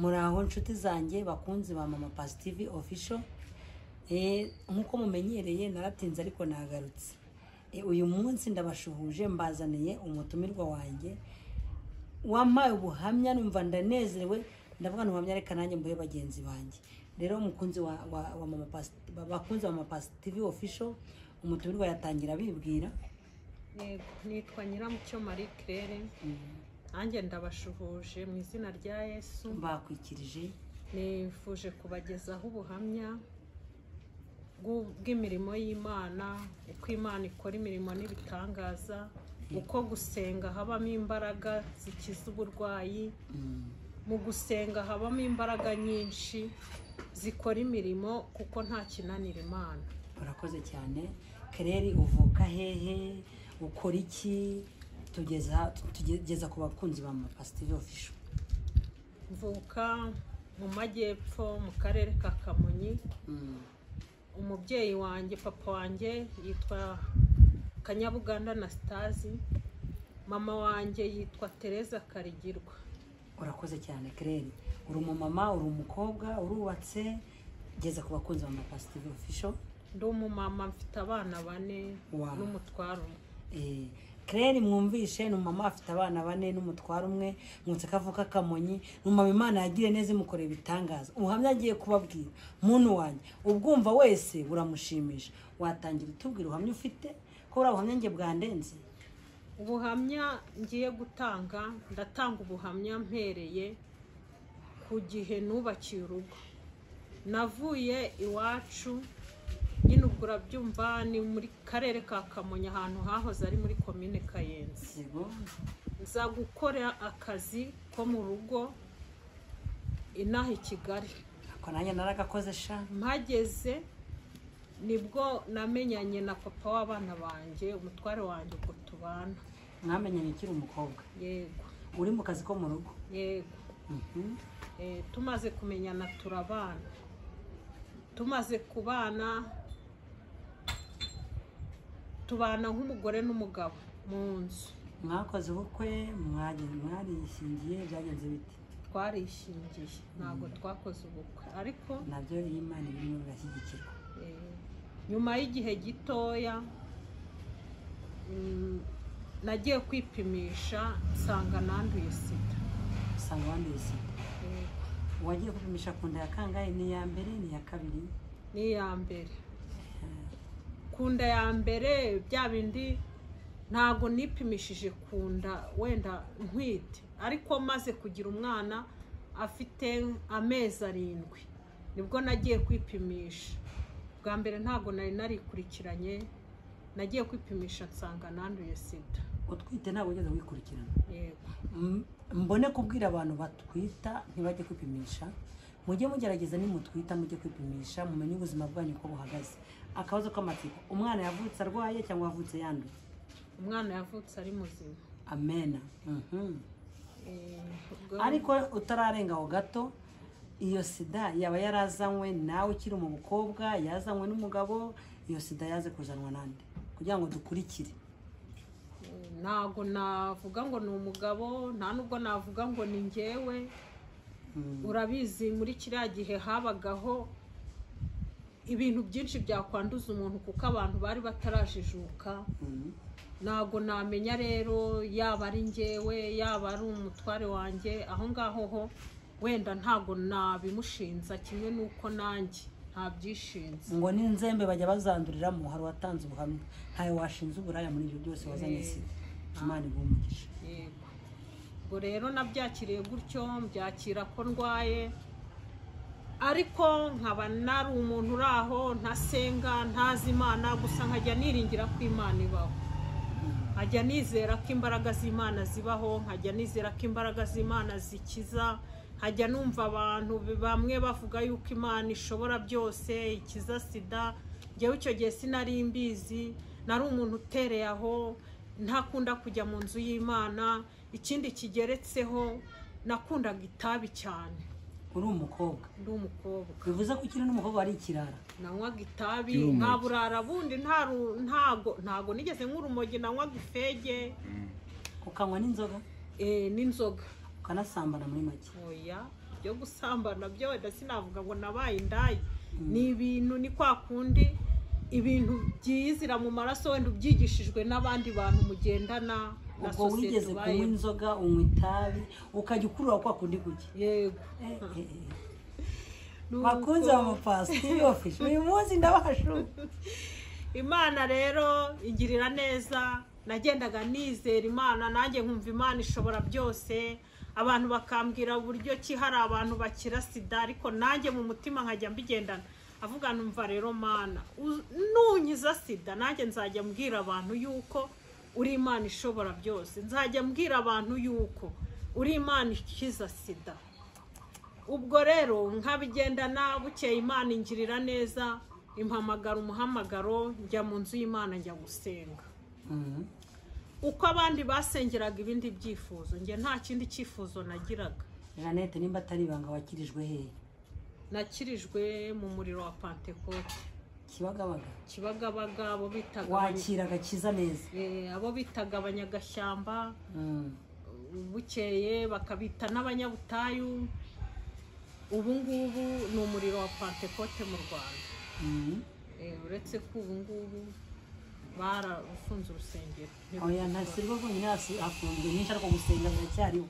Muraho nshuti zanjye bakunzi ba Mama Pasi TV official. Nkuko mumenyereye naratinze ariko nagarutse. Uyu munsi ndabashuhuje mbazaniye umutumirwa wanjye wampaye ubuhamya numva ndanezerewe ndavuga n'ubuhamya reka nanjye mbuye bagenzi banjye. Rero umukunzi wa Mama Pasi bakunzi ba Mama Pasi TV official umutumirwa yatangira bibwira. Nitwa Nyiramucyo Marie Claire. Nanjye ndabashuhuje mu izina rya Yesu. Bakwikirije nifuje kubagezaho ubuhamya bw'imirimo y'Imana, uko Imana ikora imirimo n'ibitangaza, uko gusenga habamo imbaraga zikiza uburwayi, mu gusenga habamo imbaraga nyinshi zikora imirimo kuko nta kinanira Imana. Urakoze cyane. Claire uvuka hehe, ukora iki? Tugeza ku bakunzi ba Mama Pasi TV official. Mvuka mu majyepfo mu karere ka Kamonyi. Umubyeyi wanjye papa wanjye yitwa Kanyabuganda Anastasi, mama wanjye yitwa Teresa Karigirwa. Urakoze cyane Claire. Uri umumama, uri umukobwa, urubatse. Geza ku bakunzi ba Mama Pasi TV official. Ndi umumama mfite abana 4 n'umutwaro umwe. Claire mwumvishe ni umumama afite abana 4 n'umutwaro umwe, mwutse kavuka Kamonyi, numama Imana yagire neza imukorera ibitangaza. Ubuhamya agiye kubabwira muntu wanjye ubwumva wese buramushimisha. Watangira utubwira ubuhamya ufite ko ubuhamya nge bwandenze. Ubuhamya ngiye gutanga, ndatanga ubuhamya mpereye ku gihe nubakiye urugo. Navuye iwacu nyine ubwo urabyumva ni muri karere ka Kamonyi ahantu hahoze ari muri komine Kayenzi. Nza gukora akazi ko mu rugo inaha i Kigali. Ako nanjye naragakoze sha. Mpageze nibwo namenyanye na papa w'abana banjye, umutware wanjye uko tubana. Mwamenyanye ukiri umukobwa? Yego. Uri mu kazi ko mu rugo? Yego. Tumaze kumenyana turabana. Tumaze kubana tubana nk'umugore n'umugabo mu nzu. Mwakoze ubukwe, mwarishingiye, byagenze biti? Twarishingiye, ntabwo twakoze ubukwe ariko nabyo Imana irimo birashyigikirwa. Nyuma y'igihe gitoya nagiye kwipimisha nsanga nanduye sida. Usanga wanduye sida? Wagiye kwipimisha ku nda ya kangahe? Ni ya mbere ni ya kabiri? Ni ya mbere. Ku nda ya mbere bya bindi ntago nipimishije ku nda wenda ntwite, ariko maze kugira umwana afite amezi 7 nibwo nagiye kwipimisha. Bwa mbere ntago nari narikurikiranye, nagiye kwipimisha nsanga nanduye sida. Utwite ntabwo ugeze wikurikirana? Yego. Mbone kubwira abantu batwita ntibajye kwipimisha, mujye mugerageza ni mutwita mujye kwipimisha mumenye ubuzima bwanyu uko buhagaze. Akabazo k'amatsiko, umwana yavutse arwaye cyangwa yavutse yanduye? Umwana yavutse ari muzima. Amena. Ariko utararenga aho gato iyo sida yaba yarazanywe nawe ukiri mu bukobwa, yazanywe n'umugabo, iyo sida yaze kuzanwa nande kugira ngo dukurikire? Ntago navuga ngo ni umugabo, nta nubwo navuga ngo ni njyewe. Urabizi muri kiriya gihe habagaho ibintu byinshi byakwanduza umuntu kuko abantu bari batarajijuka. Ntago namenya rero yaba ari njyewe yaba ari umutware wanjye, aho ngaho ho wenda ntago nabimushinza kimwe nuko nanjye ntabyishinze. Ngo n'inzembe bajya bazanduriramo. Hari watanze ubuhamya ntayo washinze uburaya muri ibyo byose wazanye sida. Imana igumugisha. Yego. Ngo rero nabyakiriye gutyo, mbyakira ko ndwaye, ariko nkaba nari umuntu uraho ntasenga ntazi Imana, gusa nkajya niringira ko Imana ibaho. Nkajya nizera ko imbaraga z'Imana zibaho, nkajya nizera ko imbaraga z'Imana zikiza, nkajya numva abantu bamwe bavuga yuko Imana ishobora byose, ikiza sida. Njyewe icyo gihe sinari mbizi, nari umuntu utereye aho, ntakunda kujya mu nzu y'Imana. Ikindi kigeretseho nakundaga itabi cyane. Uri umukobwa? Ndi umukobwa. Bivuze ko ukiri n'umukobwa ari ikirara? Nanywaga itabi nkaburara bundi ntago nigeze nk'urumogi, nanywaga ifege. Ukanywa n'inzoga? N'inzoga. Ukanasambana muri make? Oya, byo gusambana byo wenda sinavuga ngo nabaye indaya ni ibintu ni kwa kundi ibintu byizira mu maraso wenda ubyigishijwe n'abandi bantu mugendana na ubwo wigeze kunywa inzoga unywa itabi ukajya ukurura kwa kundi gujya yego bakunze Pastor Office uyu munsi ndabashu Imana rero ingirira neza nagendaga nizera Imana nanjye nkumva Imana ishobora byose abantu bakambwira uburyo ki hari abantu bakira sida ariko nanjye mu mutima nkajya mbigendana avuga numva rero Mana nunkiza sida nanjye nzajya mbwira abantu yuko uri Imana ishobora byose nzajya mbwira abantu yuko uri Imana ikiza sida ubwo rero nkabigendana bukeye Imana ingirira neza impamagara umuhamagaro njya mu nzu y'Imana njya gusenga uko abandi basengeraga ibindi byifuzo njye nta kindi cyifuzo nagiraga. Jeannette nimba atari ibanga wakirijwe he? Nakirijwe mu muriro wa Pentecote Kibagabaga abo bitaga wakiraga kiza neza abo bitaga abanyagashyamba bukeye bakabita n'abanyabutayu ubu ngubu ni umuriro wa Pentecote mu Rwanda uretse ko ubu ngubu barafunze urusengero oya ntasirwa ko nyine afunzwe nyinshi ariko gusenga biracyariho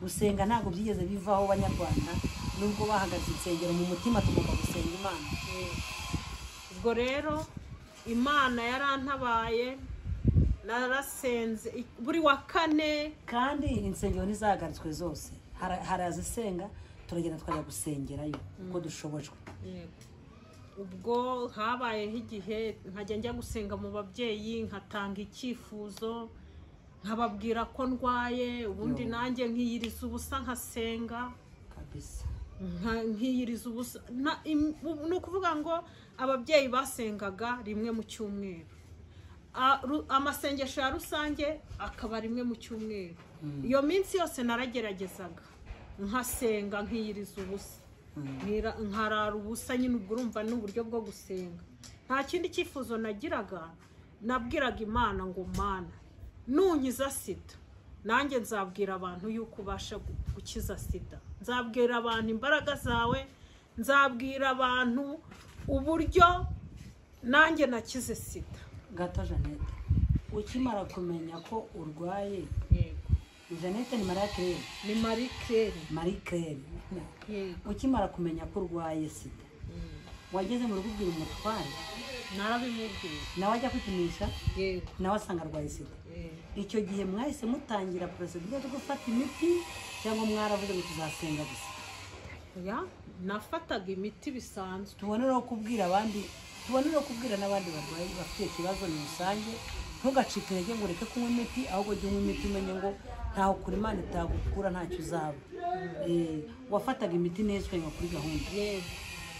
gusenga ntabwo byigeze bivaho abanyarwanda nubwo bahagaze insengero mu mutima tugomba gusenga Imana ubwo rero Imana yarantabaye narasenze buri wa kane kandi insengero nizahagaritswe zose harazisenga turagenda twajya gusengerayo uko dushobojwe ubwo habayeho igihe nkajya njya gusenga mu babyeyi nkatanga icyifuzo nkababwira ko ndwaye ubundi nanjye nkiyiriza ubusa nkasenga kabisa nkiyiriza ubusa ni ukuvuga ngo ababyeyi basengaga rimwe mu cyumweru amasengesho ya rusange akaba rimwe mu cyumweru iyo minsi yose narageragezaga nkasenga nkiyiriza ubusa nkarara ubusa nyine ubwo urumva n'uburyo bwo gusenga nta kindi cyifuzo nagiraga nabwiraga Imana ngo Mana nunkiza sida nanjye nzabwira abantu yuko ubasha gukiza sida nzabwira abantu imbaraga zawe nzabwira abantu uburyo nanjye nakize sida gato Jeannette ukimara kumenya ko urwaye Jeannette ni Marie Claire ni Marie Claire ukimara kumenya ko urwaye sida wageze mu rugo ubwira umutware narabimubwiye nawe ajya kwipimisha nawe asanga arwaye sida icyo gihe mwahise mutangira procedure yo gufata imiti cyangwa mwaravuze ngo tuzasenga gusa nafataga imiti bisanzwe tubone no kubwira n'abandi barwaye bafite ikibazo ni rusange ntugacike intege ngo ureke kunywa imiti ahubwo jya unywa imiti umenye ngo ntaho kuri Imana itagukura ntacyo uzaba wafataga imiti neza ukanywa kuri gahunda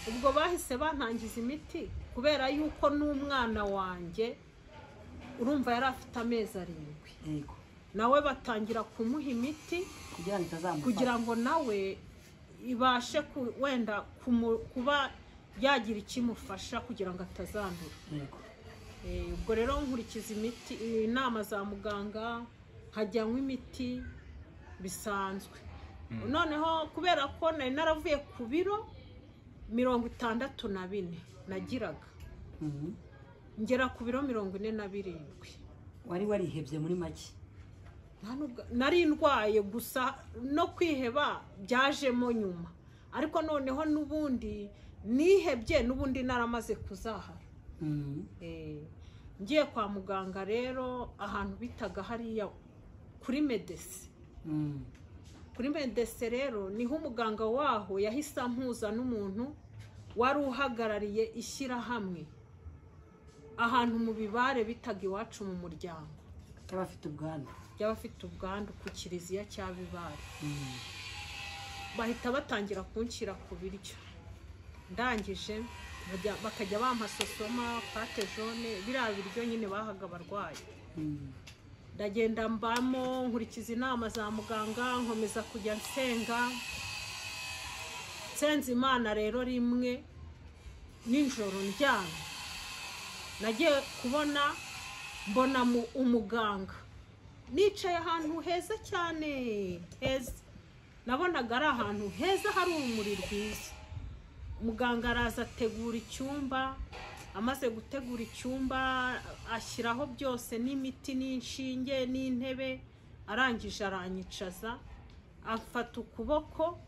ubwo bahise bantangiza imiti kubera yuko n'umwana wanjye urumva yari afite amezi 7 nawe batangira kumuha imiti kugira ngo nawe ibashe wenda kuba yagira ikimufasha kugira ngo atazandura ubwo rero nkurikiza imiti inama za muganga hajyanywa imiti bisanzwe noneho kubera ko nari naravuye ku biro 64 nagiraga ngera ku biro 47 wari warihebye muri make nari ndwaye gusa no kwiheba byajemo nyuma ariko noneho n'ubundi nihebye n'ubundi naramaze kuzahara ngiye kwa muganga rero ahantu bitaga hariya kuri Medese rero niho umuganga waho yahise ampuza n'umuntu wari uhagarariye ishyirahamwe ahantu mu bibare bitaga iwacu mu muryango y'abafite ubwandu ku kiliziya cya Bibare bahita batangira kunshyira ku biryo ndangije bakajya bampa sosoma pate jaune biriya biryo nyine bahaga abarwayi ndagenda mbamo nkurikiza inama za muganga nkomeza kujya nsenze Imana rero rimwe nijoro ndyamye nagiye kubona mbona umuganga nicaye ahantu heza cyane heza nabonaga ari ahantu heza hari urumuri rwiza. Muganga araza ategura icyumba, amaze gutegura icyumba ashyiraho byose n'imiti n'inshinge n'intebe, arangije aranyicaza, afata ukuboko,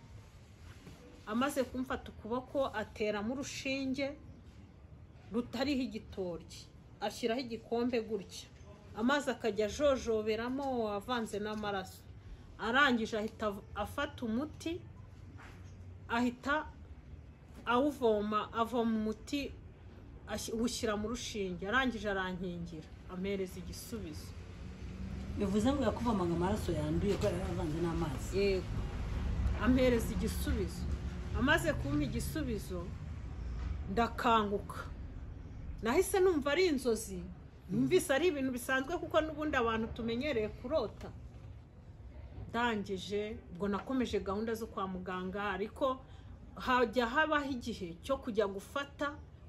amaze kumfata ukuboko ateramo urushinge rutariho igitoryi, ashyiraho igikombe gutya, amazi akajya ajojoberamo avanze n'amaraso. Arangije ahita afata umuti, ahita awuvoma, avoma umuti awushyira mu rushinge, arangije arankingira, ampereza igisubizo. bivuze ngo yakuvomaga amaraso yanduye ko yaravanze n'amazi. Yego, ampereza igisubizo. Amaze kumpa igisubizo ndakanguka, nahise numva ari inzozi, numvise ari ibintu bisanzwe kuko n'ubundi abantu tumenyereye kurota. Ndangije ubwo nakomeje gahunda zo kwa muganga, ariko hajya habaho igihe cyo kujya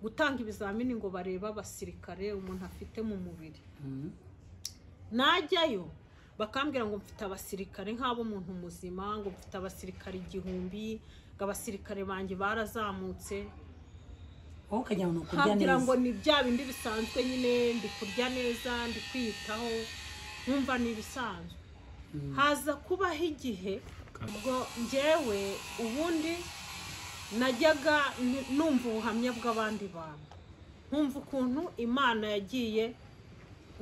gutanga ibizamini ngo barebe abasirikare umuntu afite mu mubiri. Najyayo bakambwira ngo mfite abasirikare nk'abo umuntu muzima, ngo mfite abasirikare 1000, ngo abasirikare banjye barazamutse. wowe ukajya no kurya neza, ngo ni bya bindi bisanzwe nyine, ndi kurya neza, ndi kwitaho, nkumva ni ibisanzwe. Haza kubaho igihe ubwo njyewe ubundi najyaga numva ubuhamya bw'abandi bantu, nkumva ukuntu Imana yagiye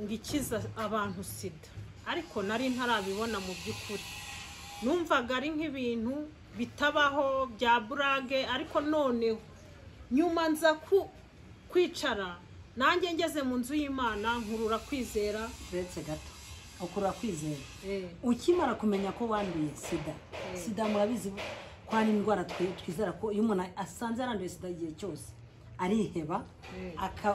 ngo ikiza abantu sida, ariko nari ntarabibona mu by'ukuri. Numvaga ari nk'ibintu bitabaho bya burage, ariko noneho nyuma nza kwicara nanjye ngeze mu nzu y'Imana, nkurura kwizera. uretse gato ukurura kwizera. Ukimara kumenya ko wanduye sida, sida murabizi ko ari indwara twizera ko iyo umuntu asanze yaranduye sida igihe cyose ariheba,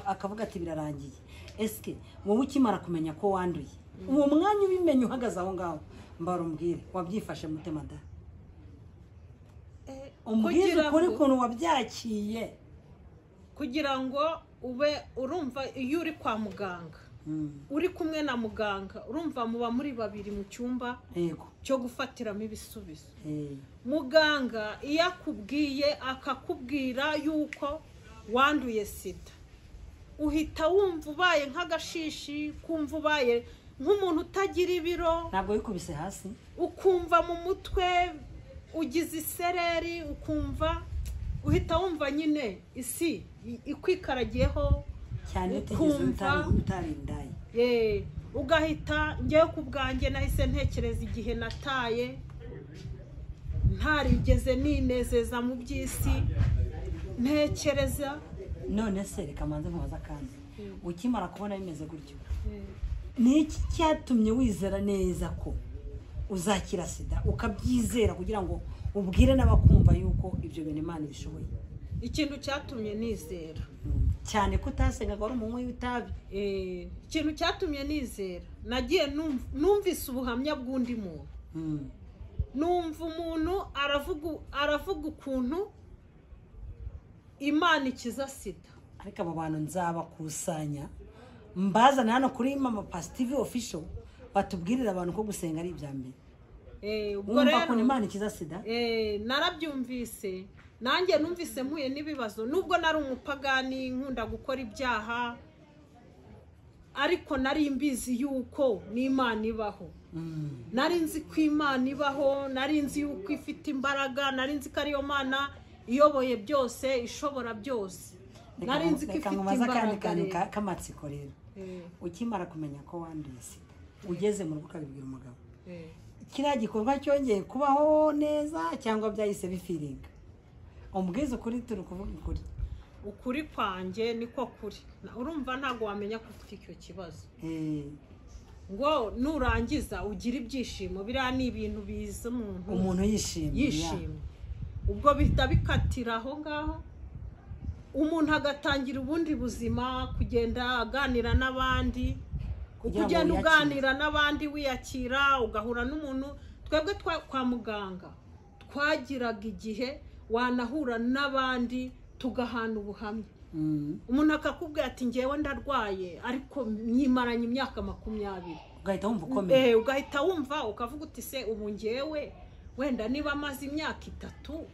akavuga ati birarangiye. Eske wowe ukimara kumenya ko wanduye, uwo mwanya ubimenye uhagaze aho ngaho, mbara umbwire wabyifashe mutema da, umbwire ukuri ukuntu wabyakiye, kugira ngo ube urumva. Iyo uri kwa muganga uri kumwe na muganga, urumva muba muri babiri mu cyumba cyo gufatiramo ibisubizo. Muganga iyo akubwiye akakubwira yuko wanduye sida, uhita wumva ubaye nk'agashishi, kumva ubaye nk'umuntu utagira ibiro, ntabwo wikubise hasi, ukumva mu mutwe ugize isereri, ukumva uhita wumva nyine isi ikwikaragiyeho cyane, utigeze utarindaye. Ugahita, ngewe ku bwanjye nahise ntekereza igihe nataye, ntarigeze ninezeza mu by'isi, ntekereza. None se reka manze nkubaza kandi, ukimara kubona bimeze gutyo, ni iki cyatumye wizera neza ko uzakira sida, ukabyizera kugira ngo ubwire n'abakumva yuko ibyo bintu Imana ibishoboye? Ikintu cyatumye nizera cyane ko utasengaga wari umunywi w'itabi. Ikintu cyatumye nizera, nagiye numvise ubuhamya bw'undi muntu. Numva umuntu aravuga ukuntu Imana ikiza sida. Ariko abo bantu nzabakusanya mbazana hano kuri Mama Positive Official, batubwirira abantu ko gusenga ari ibya mbere. Ubwo rero ko Imana ikiza sida, narabyumvise. Nanjye numvise mpuye n'ibibazo, nubwo nari umupagani nkunda gukora ibyaha, ariko nari mbizi yuko n'Imana ibaho. Nari nzi ko Imana ibaho, nari nzi yuko ifite imbaraga, nari nzi ko ariyo Mana iyoboye byose, ishobora byose. Nari nzi ko ifite imbaraga. Kamatsiko rero, ukimara kumenya ko wanduye sida, ugeze mu rugo ukabibwira umugabo, kiriya gikorwa cyongeye kubaho neza cyangwa byahise bifiringa? Umbwiza ukuri, turi kuvuga ukuri. Ukuri kwanjye niko kuri. Urumva ntago wamenya ko ufite icyo kibazo. Ngo nurangiza ugira ibyishimo, biriya ni ibintu biza umuntu yishimye. Ubwo bihita bikatira aho ngaho, umuntu agatangira ubundi buzima, kugenda aganira n'abandi, kugenda uganira n'abandi wiyakira, ugahura n'umuntu. Twebwe kwa muganga twagiraga igihe wanahura n'abandi tugahana ubuhamya. Umuntu akakubwira ati ngewe ndarwaye ariko nyimaranye imyaka 20. Ugahita wumva ukomeye. Ugahita wumva ukavuga uti se ubu ngewe wenda niba amaze imyaka 3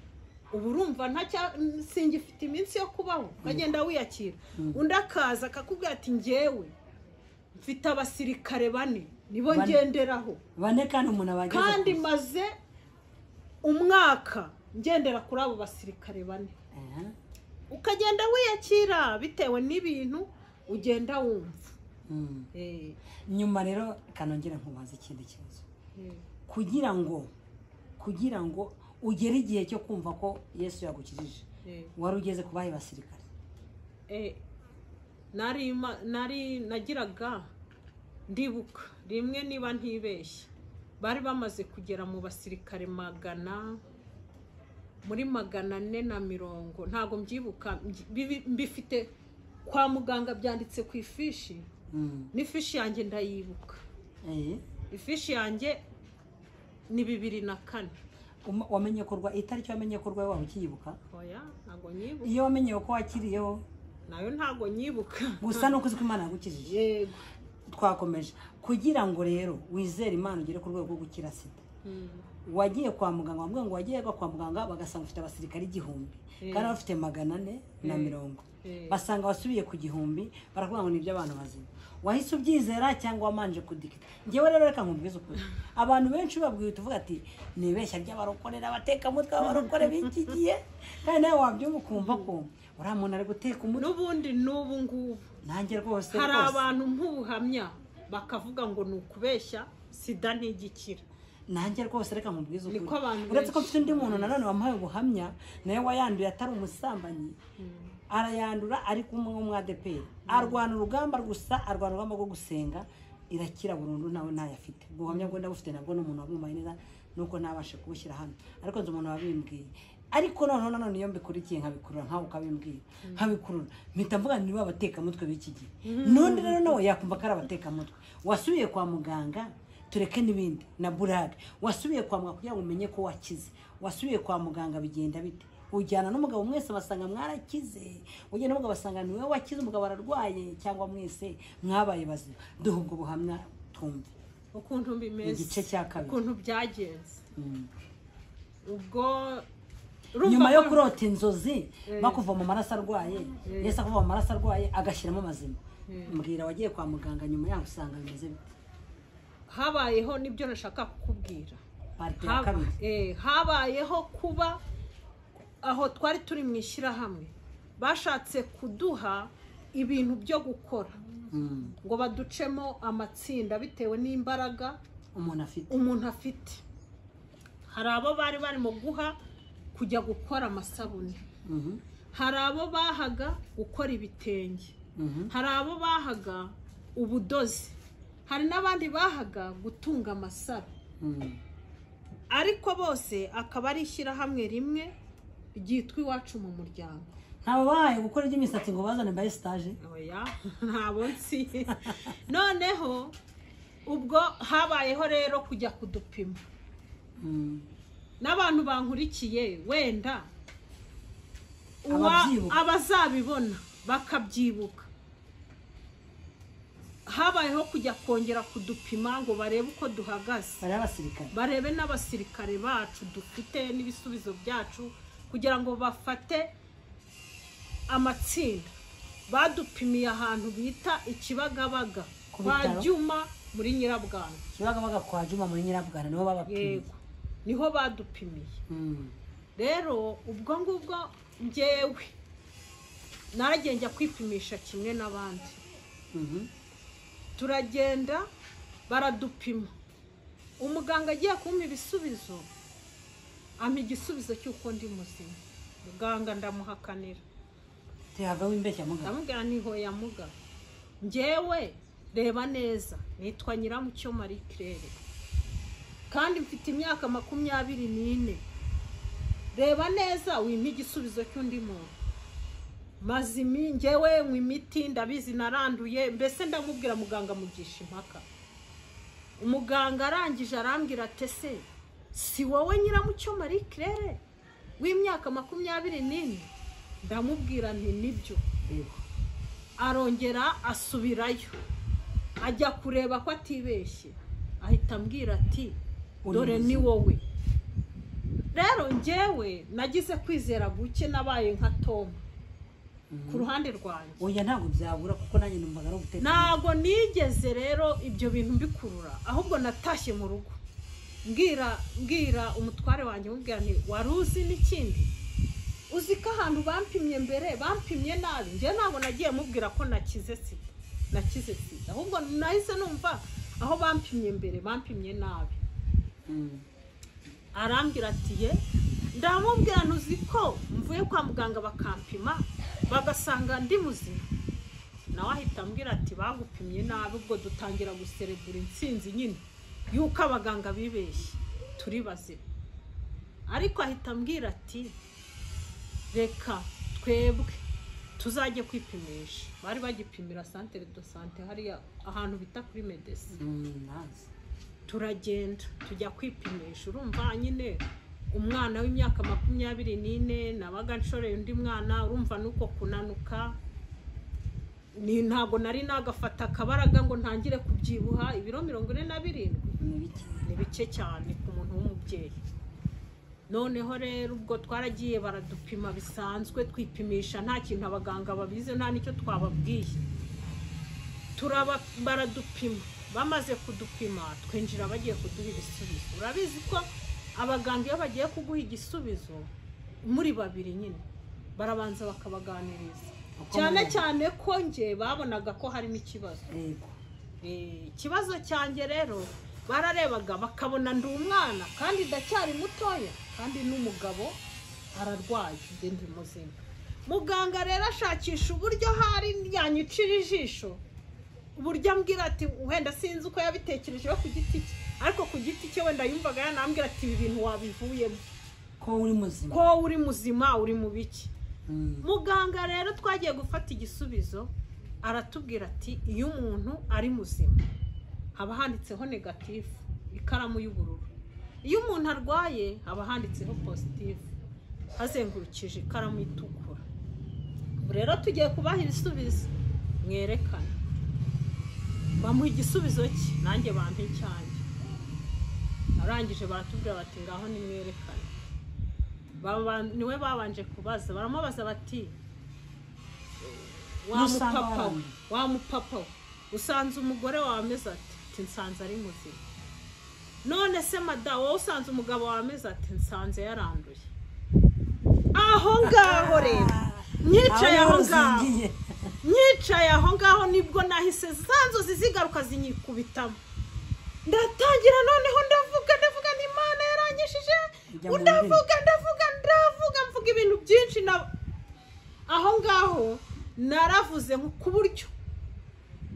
ubu urumva singifite iminsi yo kubaho ukagenda wiyakira undi akaza akakubwira ati njyewe mfite abasirikare 4 nibo ngenderaho 4 kandi umuntu abageze kandi maze umwaka ngendera kuri abo basirikare 4 ukagenda wiyakira bitewe n'ibintu ugenda wumva. Nyuma rero kanongera nkubaza ikindi kibazo kugira ngo ugere igihe cyo kumva ko Yesu yagukijije wari ugeze kubaye basirikare. Nagiraga ndibuka rimwe niba ntibeshye bari bamaze kugera mu basirikare 100 muri 440 ntago mbyibuka mbifite kwa muganga byanditse ku ifishi n'ifishi yanjye ndayibuka. Ifishi yanjye ni 2004. Wamenye kurwa itariki wamenye kurwa waho ukiyibuka? Oya ntago nyibuka. Iyo wamenye ko wakiriyeho nayo ntago nyibuka. Gusa no kuzi ko Imana yagukijije. Yego. Twakomeje kugira ngo rero wizere Imana ugere ku rwego rwo gukira sida. Wagiye kwa muganga wambwe ngo wagiye kwa muganga bagasanga ufite abasirikari 1000 kandi bafite 440 basanga wasubiye ku 1000 barakuvuga ngo nibyo abantu bazima. Wahise ubyizera cyangwa wamanje kudikita? Ngewe rero reka nkubwize ukuri abantu benshi babwiye tuvuga ati nibeshya ry'abarokorera abateka mutwe abarokore bikigiye kandi nawe wabyumva ukumva ko uramuntu ari guteka umutwe n'ubundi n'ubu ngubu nanjye rwose hari abantu nk'ubuhamya bakavuga ngo nukubeshya sida ntigikira. Nanjye rwose reka nkubwize ukuri uretse ko mfite undi muntu nanone wampaye ubuhamya nawe wayanduye atari umusambanyi arayandura ari kumwe n'umwadeperi arwana urugamba gusa arwana urugamba rwo gusenga irakira burundu nawe ntayafite ubuhamya bwo ndabufite nabwo n'umuntu wabumaye neza nuko nabashe kubushyira hano ariko nzi umuntu wabimbwiye ariko none iyo mbikurikiye nkabikurura nkaho ukabimbwira nkabikurura mpita mvuga niba abateka mutwe b'iki gihe none rero nawe yakumva ko ari abateka mutwe wasubiye kwa muganga tureke n'ibindi na burage wasubiye kwa muganga kugira ngo umenye ko wakize wasubiye kwa muganga bigenda bite ujyana n'umugabo mwese basanga mwarakize ujyana n'umugabo basanga niwe wakize umugabo ararwaye cyangwa mwese mwabaye bazima duhe ubwo buhamya twumve ukuntu bimeze igice cya kabiri ukuntu byagenze ubwo nyuma yo kurota inzozi bakuva mu maraso arwaye Yesu akuva mu maraso arwaye agashyiramo amazima mbwira wagiye kwa muganga nyuma yaho usanga bimeze bite? Habayeho nibyo nashaka kukubwira habayeho kuba aho twari turi mu ishyirahamwe bashatse kuduha ibintu byo gukora ngo baducemo amatsinda bitewe n'imbaraga umuntu afite. Hari abo bari barimo guha kujya gukora amasabune, hari abo bahaga gukora ibitenge, hari abo bahaga ubudozi, hari n'abandi bahaga gutunga amasaro, ariko bose akaba ari ishyirahamwe rimwe ryitwa Iwacu mu Muryango. Ntabo bahaye gukora iby'imisatsi ngo bazane baye stage? Oya ntabo nsi. Noneho ubwo habayeho rero kujya kudupima. N'abantu bankurikiye wenda abazabibona bakabyibuka. Habayeho kujya kongera kudupima ngo barebe uko duhagaze, barebe n'abasirikare bacu dufite n'ibisubizo byacu kugira ngo bafate amatsinda. Badupimiye ahantu bita Ikibagabaga kwa Juma muri Nyirabwana. Ikibagabaga kwa Juma muri Nyirabwana niho babapimiye. Yego niho badupimiye. Rero ubwo ngubwo njyewe naragenda kwipimisha kimwe n'abandi. Turagenda baradupima, umuganga agiye kumpa ibisubizo ampa igisubizo cy'uko ndi muzima. Muganga ndamuhakanira Tihava wimbeshya muganga. Ndamubwira niho ya muganga, njyewe reba neza nitwa Nyiramucyo Marie Claire kandi mfite imyaka 24. Reba neza wimpa igisubizo cy'undi muntu. Mazimi njyewe nkwi imiti ndabizi naranduye, mbese ndamubwira muganga mugisha impaka. Umuganga arangije arambwira ati se si wowe Nyiramucyo Marie Claire w'imyaka 24? Ndamubwira nti nibyo. Arongera asubirayo ajya kureba ko atibeshye, ahita ambwira ati dore ni wowe. rero njyewe nagize kwizera guke nabaye nka Tom ku ruhande rwanjye. Oya ntabwo byabura kuko nanjye numvaga ari gutekereza. Ntabwo nigeze rero ibyo bintu mbikurura, ahubwo natashye mu rugo mbwira umutware wanjye mubwira nti waruzi n'ikindi, uzi ko ahantu bampimye mbere bampimye nabi. Njye ntabwo nagiye mubwira ko nakize sida, ahubwo nahise numva aho bampimye mbere bampimye nabi. Arambwira ati ye, ndamubwira ntuzi ko mvuye kwa muganga bakampima bagasanga ndi muzima. Nawe ahita ambwira ati bagupimye nabi, ubwo dutangira guserebura intsinzi nyine yuko abaganga bibeshye turi bazima. Ariko ahita ambwira ati reka twebwe tuzajye kwipimisha. Bari bagipimira centre de santé hariya ahantu bita kuri medecine. Turagenda tujya kwipimisha. Urumva nyine umwana w'imyaka 24 nabaga nshoreye undi mwana, urumva nuko kunanuka ni ntago nari nagafata akabaraga ngo ntangire kubyibuha. Ibiro 47 ni bike cyane ku muntu w'umubyeyi. Noneho rero ubwo twaragiye baradupima bisanzwe, twipimisha nta kintu abaganga babize, nta nicyo twababwiye. Baradupima, bamaze kudupima twinjira bagiye kuduha ibisubizo. Urabizi ko abaganga iyo bagiye kuguha igisubizo muri babiri nyine barabanza bakabaganiriza, cyane cyane ko nge babonaga ko harimo ikibazo. Ikibazo cyanjye rero bararebaga bakabona ndi umwana kandi ndacyari mutoya, kandi n'umugabo ararwaye ndi muzima. Muganga rero ashakisha uburyo hari yanyicira ijisho, uburyo ambwira ati wenda sinzi uko yabitekerejeho ku giti cye, ariko ku giti cye wenda yumvaga yanambwira ati ibi bintu wabivuyemo ko uri muzima, ko uri muzima, uri mu biki. Muganga rero twagiye gufata igisubizo aratubwira ati iyo umuntu ari muzima haba handitseho negative, ikaramu y'ubururu. Iyo umuntu arwaye haba handitseho positive, hazengurukije ikaramu itukura. Rero tugiye kubaha ibisubizo mwerekana. Bamuha igisubizo cye, nanjye bampe cyanjye. Arangije baratubwira bati ngaho nimwerekane. Niwe babanje kubaza, baramubaza bati wa mupapa usanze umugore wawe ameze ati nsanze ari muzima. None se mada wowe usanze umugabo wawe ameze ati nsanze yaranduye. Aho ngaho rero nyicaye aho ngaho nibwo nahise zanzozi zigaruka zinyikubitamo. Ndatangira noneho ndavuga ni Imana yaranyishije, mvuga ibintu byinshi. Aho ngaho naravuze ku buryo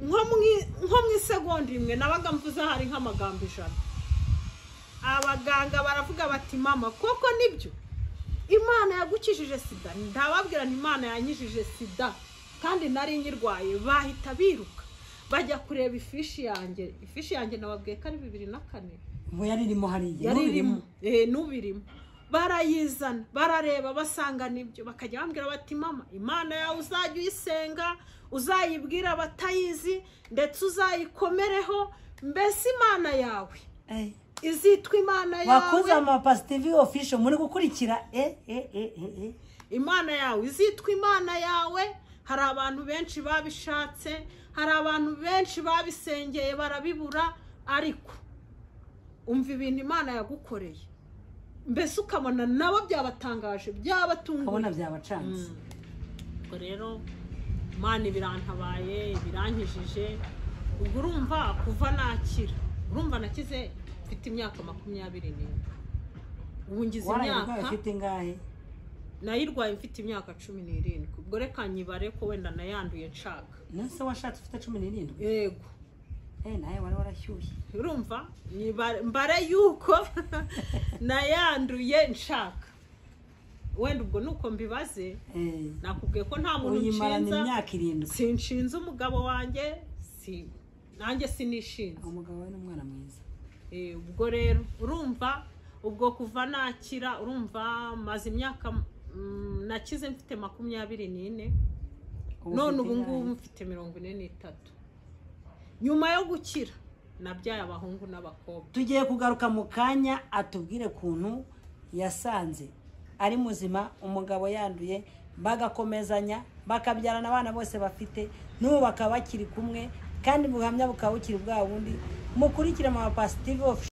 nko mu isegonda imwe nabaga mvuze hari nk'amagambo 100. Abaganga baravuga bati mama koko nibyo Imana yagukishije sida. Ndababwira ni Imana yanyishije sida kandi nari nyirwaye. Bahita biruka bajya kureba ifishi yanjye nababwiye ko ari 2004. Ngo yaririmo hariya yaririmo nubirimo. Barayizana barareba basanga nibyo, bakajya bambwira bati mama Imana yawe uzajya uyisenga, uzayibwira batayizi, ndetse uzayikomereho. Mbese Imana yawe izitwa Imana yawe. Wakoze Amapasi TV official muri gukurikira Imana yawe izitwa Imana yawe. Hari abantu benshi babishatse, hari abantu benshi babisengeye barabibura, ariko umva ibintu Imana yagukoreye. Mbese ukabona nabo byabatangaje, byabatunguye, ukabona byabacanze. Ubwo rero Imana birantabaye, birankijije. Ubwo urumva kuva nakira, urumva nakize mfite imyaka 24. Ubu ngize imyaka ufite ngahe? Nayirwaye mfite imyaka 17. Ubwo reka nyibare ko wenda nayanduye nshaka. Nase washatse ufite 17? Yego. Naye wari warashyushye. Urumva mbare yuko nayanduye nshaka. Wenda ubwo nuko mbibaze. Nakubwiye ko nta muntu nshinza. Imyaka 7. Sinshinza umugabo wanjye, nanjye sinishinza. Umugabo we n'umwana mwiza. Ubwo rero urumva ubwo kuva nakira, urumva maze imyaka nakize mfite 24. None ubu ngubu mfite 43. Nyuma yo gukira nabyaye abahungu n'abakobwa. Tugiye kugaruka mu kanya atubwire kuntu yasanze ari muzima, umugabo yanduye, bagakomezanya bakabyarana abana bose bafite, n'ubu bakaba bakiri kumwe kandi ubuhamya bukaba bukiri bwa bundi. Mukurikire Mama Positive Official.